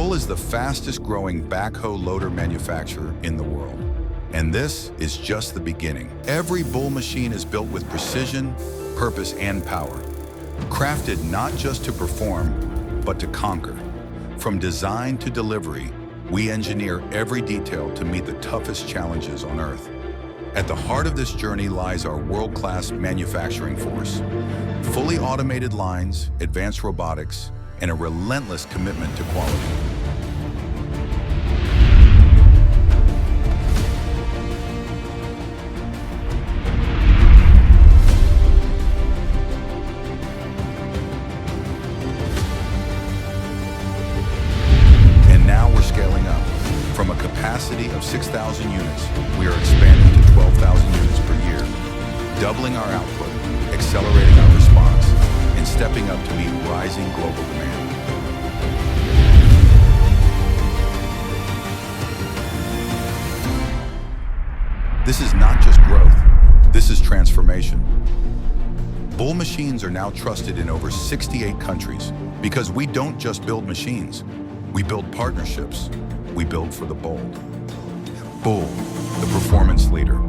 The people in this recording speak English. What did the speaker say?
Bull is the fastest growing backhoe loader manufacturer in the world. And this is just the beginning. Every Bull machine is built with precision, purpose, and power. Crafted not just to perform, but to conquer. From design to delivery, we engineer every detail to meet the toughest challenges on Earth. At the heart of this journey lies our world-class manufacturing force. Fully automated lines, advanced robotics, and a relentless commitment to quality. And now we're scaling up. From a capacity of 6,000 units, we are expanding to 12,000 units per year, doubling our output, accelerating our response, and stepping up to meet rising global demand. This is not just growth, this is transformation. Bull machines are now trusted in over 68 countries because we don't just build machines, we build partnerships. We build for the bold. Bull, the performance leader.